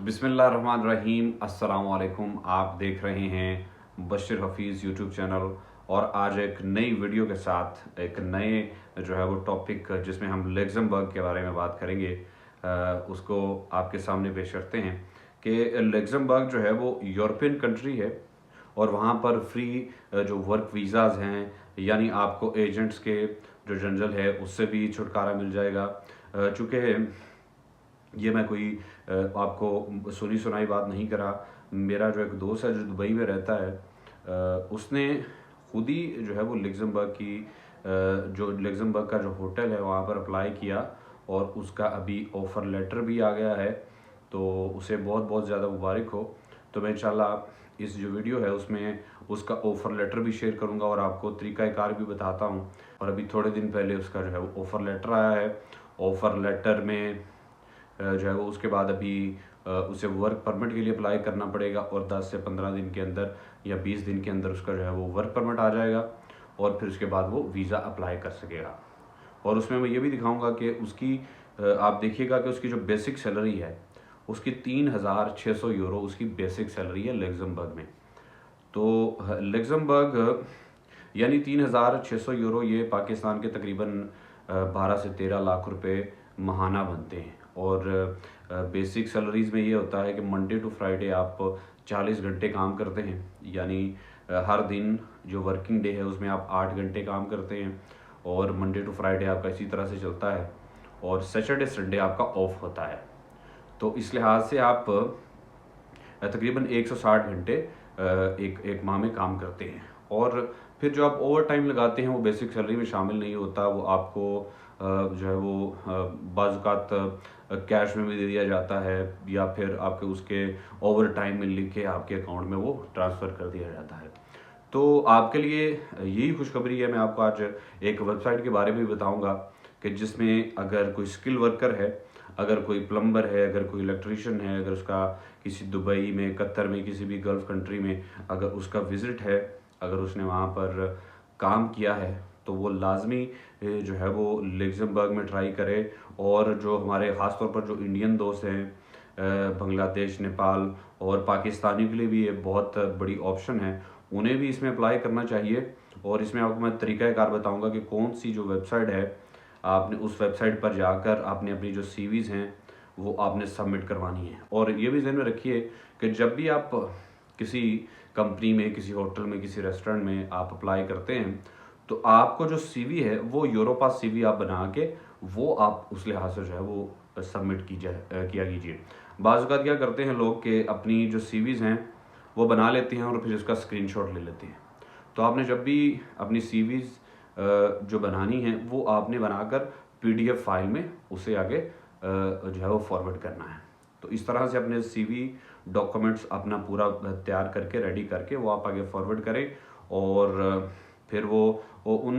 बिस्मिल्लाहिर्रहमानिर्रहीम। अस्सलाम वालेकुम। आप देख रहे हैं बशीर हफीज़ यूट्यूब चैनल और आज एक नई वीडियो के साथ एक नए वो टॉपिक जिसमें हम लग्जमबर्ग के बारे में बात करेंगे उसको आपके सामने पेश करते हैं कि लग्जमबर्ग वो यूरोपियन कंट्री है और वहाँ पर फ्री जो वर्क वीज़ाज़ हैं, यानी आपको एजेंट्स के जो झंझट है उससे भी छुटकारा मिल जाएगा। चूँकि ये मैं कोई आपको सुनी सुनाई बात नहीं करा। मेरा जो एक दोस्त है जो दुबई में रहता है, उसने खुद ही वो लग्जमबर्ग की जो लग्जमबर्ग का जो होटल है वहाँ पर अप्लाई किया और उसका अभी ऑफ़र लेटर भी आ गया है। तो उसे बहुत बहुत ज़्यादा मुबारक हो। तो मैं इंशाल्लाह इस जो वीडियो है उसमें उसका ऑफ़र लेटर भी शेयर करूँगा और आपको तरीक़ाकार भी बताता हूँ। और अभी थोड़े दिन पहले उसका वो ऑफ़र लेटर आया है। ऑफ़र लेटर में वो उसके बाद अभी उसे वर्क परमिट के लिए अप्लाई करना पड़ेगा और 10 से 15 दिन के अंदर या 20 दिन के अंदर उसका वो वर्क परमिट आ जाएगा और फिर उसके बाद वो वीज़ा अप्लाई कर सकेगा। और उसमें मैं ये भी दिखाऊंगा कि उसकी आप देखिएगा कि उसकी जो बेसिक सैलरी है उसकी 3,600 यूरो उसकी बेसिक सैलरी है लग्जमबर्ग में। तो लग्जमबर्ग यानी 3,600 यूरो ये पाकिस्तान के तकरीबन 12 से 13 लाख रुपए महाना बनते हैं। और बेसिक सैलरीज़ में ये होता है कि मंडे टू फ्राइडे आप 40 घंटे काम करते हैं, यानी हर दिन जो वर्किंग डे है उसमें आप 8 घंटे काम करते हैं और मंडे टू फ्राइडे आपका इसी तरह से चलता है और सैटरडे संडे आपका ऑफ होता है। तो इस लिहाज से आप तकरीबन 160 घंटे एक एक माह में काम करते हैं। और फिर जो आप ओवर टाइम लगाते हैं वो बेसिक सैलरी में शामिल नहीं होता, वो आपको बाज़ात कैश में भी दे दिया जाता है या फिर आपके उसके ओवर टाइम में लिख के आपके अकाउंट में वो ट्रांसफ़र कर दिया जाता है। तो आपके लिए यही खुशखबरी है। मैं आपको आज एक वेबसाइट के बारे में भी बताऊंगा कि जिसमें अगर कोई स्किल वर्कर है, अगर कोई प्लम्बर है, अगर कोई इलेक्ट्रीशियन है, अगर उसका किसी दुबई में, कतर में, किसी भी गल्फ़ कंट्री में अगर उसका विज़िट है, अगर उसने वहाँ पर काम किया है तो वो लाजमी वो लग्जमबर्ग में ट्राई करे। और जो हमारे ख़ास तौर पर जो इंडियन दोस्त हैं बांग्लादेश, नेपाल और पाकिस्तानी के लिए भी ये बहुत बड़ी ऑप्शन है, उन्हें भी इसमें अप्लाई करना चाहिए। और इसमें आपको मैं तरीक़ाकार बताऊंगा कि कौन सी जो वेबसाइट है, आपने उस वेबसाइट पर जाकर आपने अपनी जो सीवीज़ हैं वो आपने सबमिट करवानी है। और ये भी ध्यान में रखिए कि जब भी आप किसी कंपनी में, किसी होटल में, किसी रेस्टोरेंट में आप अप्लाई करते हैं तो आपको जो सीवी है वो यूरोपास सीवी आप बना के वो आप उस लिहाज से वो सबमिट किया कीजिए। बाज़ औक़ात क्या करते हैं लोग कि अपनी जो सीवीज़ हैं वो बना लेते हैं और फिर उसका स्क्रीनशॉट ले लेते हैं। तो आपने जब भी अपनी सीवीज़ जो बनानी है वो आपने बनाकर पीडीएफ फाइल में उसे आगे वो फॉरवर्ड करना है। तो इस तरह से अपने सीवी डॉक्यूमेंट्स अपना पूरा तैयार करके रेडी करके वो आप आगे फॉरवर्ड करें और फिर वो उन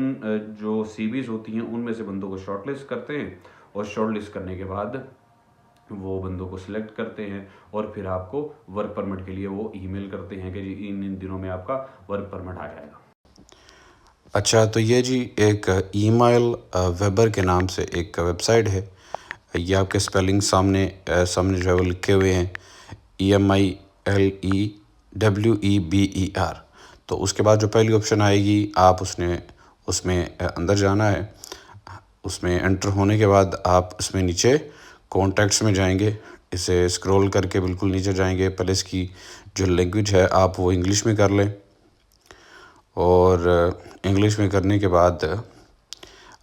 जो सीवीज़ होती हैं उनमें से बंदों को शॉर्टलिस्ट करते हैं और शॉर्टलिस्ट करने के बाद वो बंदों को सिलेक्ट करते हैं और फिर आपको वर्क परमिट के लिए वो ईमेल करते हैं कि जी इन दिनों में आपका वर्क परमिट आ जाएगा। अच्छा, तो ये जी एक ईमेल वेबर के नाम से एक वेबसाइट है। ये आपके स्पेलिंग सामने जो है वो लिखे हुए हैं, EMILEWEBER। तो उसके बाद जो पहली ऑप्शन आएगी आप उसमें अंदर जाना है। उसमें एंटर होने के बाद आप उसमें नीचे कॉन्टैक्ट्स में जाएंगे, इसे स्क्रॉल करके बिल्कुल नीचे जाएंगे। पहले इसकी जो लैंग्वेज है आप वो इंग्लिश में कर लें और इंग्लिश में करने के बाद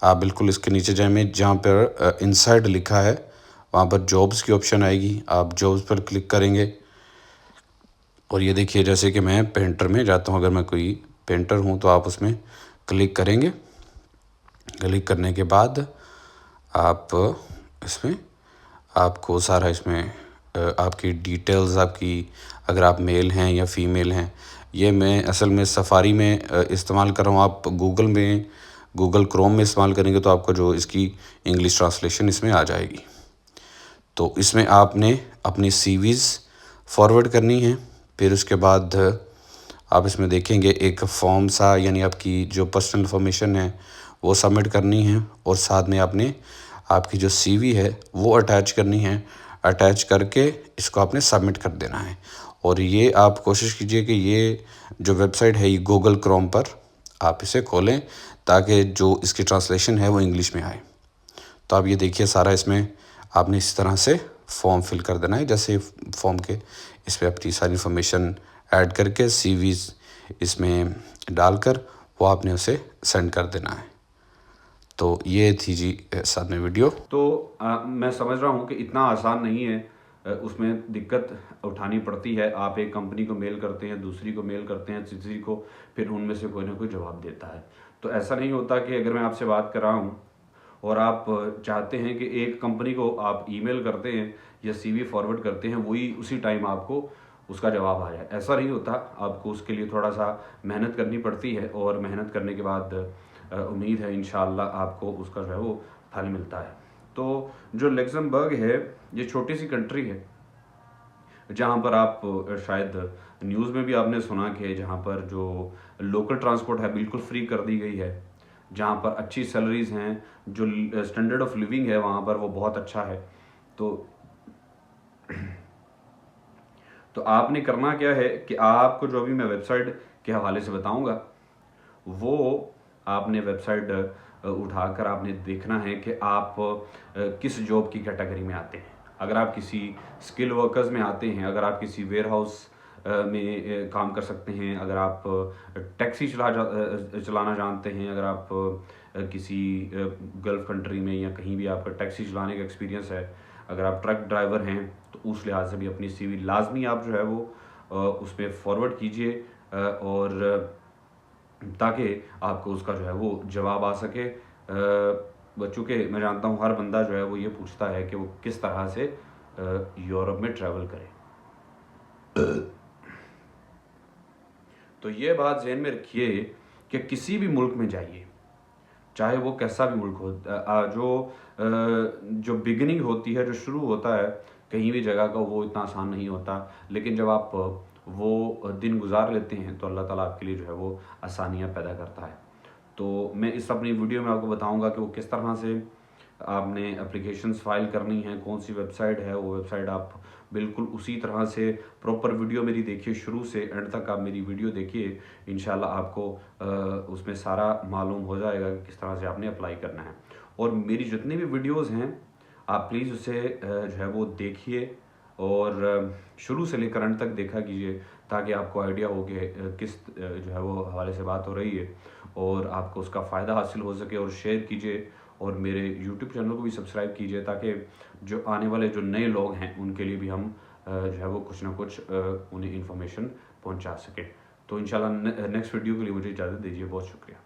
आप बिल्कुल इसके नीचे जाएंगे जहाँ पर इनसाइड लिखा है, वहाँ पर जॉब्स की ऑप्शन आएगी। आप जॉब्स पर क्लिक करेंगे और ये देखिए जैसे कि मैं पेंटर में जाता हूँ, अगर मैं कोई पेंटर हूँ तो आप उसमें क्लिक करेंगे। क्लिक करने के बाद आप इसमें आपको सारा इसमें आपकी डिटेल्स, आपकी अगर आप मेल हैं या फीमेल हैं, ये मैं असल में सफारी में इस्तेमाल कर रहा हूँ। आप गूगल क्रोम में इस्तेमाल करेंगे तो आपको जो इसकी इंग्लिश ट्रांसलेशन इसमें आ जाएगी। तो इसमें आपने अपनी सीवीज़ फॉरवर्ड करनी है। फिर उसके बाद आप इसमें देखेंगे एक फॉर्म सा, यानी आपकी जो पर्सनल इन्फॉर्मेशन है वो सबमिट करनी है और साथ में आपने आपकी जो सीवी है वो अटैच करनी है अटैच करके इसको आपने सबमिट कर देना है। और ये आप कोशिश कीजिए कि ये जो वेबसाइट है ये गूगल क्रोम पर आप इसे खोलें ताकि जो इसकी ट्रांसलेशन है वो इंग्लिश में आए। तो आप ये देखिए सारा इसमें आपने इस तरह से फॉर्म फिल कर देना है, जैसे फॉर्म के इस पर अपनी सारी इन्फॉर्मेशन ऐड करके CVs इसमें डालकर वो आपने उसे सेंड कर देना है। तो ये थी जी साथ में वीडियो। तो मैं समझ रहा हूँ कि इतना आसान नहीं है, उसमें दिक्कत उठानी पड़ती है। आप एक कंपनी को मेल करते हैं, दूसरी को मेल करते हैं, तीसरी को, फिर उनमें से कोई ना कोई जवाब देता है। तो ऐसा नहीं होता कि अगर मैं आपसे बात कर रहा हूँ और आप चाहते हैं कि एक कंपनी को आप ईमेल करते हैं या CV फॉरवर्ड करते हैं, वही उसी टाइम आपको उसका जवाब आ जाए, ऐसा नहीं होता। आपको उसके लिए थोड़ा सा मेहनत करनी पड़ती है और मेहनत करने के बाद उम्मीद है इंशाअल्लाह आपको उसका जो है वो फल मिलता है। तो जो लग्जमबर्ग है ये छोटी सी कंट्री है जहाँ पर आप शायद न्यूज़ में भी आपने सुना कि जहाँ पर जो लोकल ट्रांसपोर्ट है बिल्कुल फ्री कर दी गई है, जहाँ पर अच्छी सैलरीज हैं, जो स्टैंडर्ड ऑफ लिविंग है वहाँ पर वो बहुत अच्छा है। तो आपने करना क्या है कि आपको जो अभी मैं वेबसाइट के हवाले से बताऊंगा वो आपने वेबसाइट उठाकर आपने देखना है कि आप किस जॉब की कैटेगरी में आते हैं। अगर आप किसी स्किल वर्कर्स में आते हैं, अगर आप किसी वेयर हाउस में काम कर सकते हैं, अगर आप टैक्सी चलाना जानते हैं, अगर आप किसी गल्फ कंट्री में या कहीं भी आपका टैक्सी चलाने का एक्सपीरियंस है, अगर आप ट्रक ड्राइवर हैं, तो उस लिहाज से भी अपनी CV लाजमी आप जो है वो उसमें फॉरवर्ड कीजिए और ताकि आपको उसका जो है वो जवाब आ सके। चूँकि मैं जानता हूँ हर बंदा जो है वो ये पूछता है कि वो किस तरह से यूरोप में ट्रैवल करे। तो ये बात ज़हन में रखिए कि किसी भी मुल्क में जाइए, चाहे वो कैसा भी मुल्क हो, जो बिगिनिंग होती है, जो शुरू होता है कहीं भी जगह का, वो इतना आसान नहीं होता। लेकिन जब आप वो दिन गुजार लेते हैं तो अल्लाह ताला आपके लिए जो है वो आसानियाँ पैदा करता है। तो मैं इस अपनी वीडियो में आपको बताऊंगा कि वो किस तरह से आपने एप्लीकेशंस फाइल करनी है, कौन सी वेबसाइट है वो वेबसाइट आप बिल्कुल उसी तरह से प्रॉपर वीडियो मेरी देखिए, शुरू से एंड तक आप मेरी वीडियो देखिए, इंशाल्लाह आपको उसमें सारा मालूम हो जाएगा कि किस तरह से आपने अप्लाई करना है। और मेरी जितनी भी वीडियोज़ हैं आप प्लीज़ उसे जो है वो देखिए और शुरू से लेकर अंत तक देखा कीजिए ताकि आपको आइडिया हो कि किस जो है वो हवाले से बात हो रही है और आपको उसका फ़ायदा हासिल हो सके। और शेयर कीजिए और मेरे YouTube चैनल को भी सब्सक्राइब कीजिए ताकि जो आने वाले जो नए लोग हैं उनके लिए भी हम जो है वो कुछ ना कुछ उन्हें इन्फॉर्मेशन पहुंचा सकें। तो इंशाल्लाह नेक्स्ट वीडियो के लिए मुझे इजाज़त दीजिए। बहुत शुक्रिया।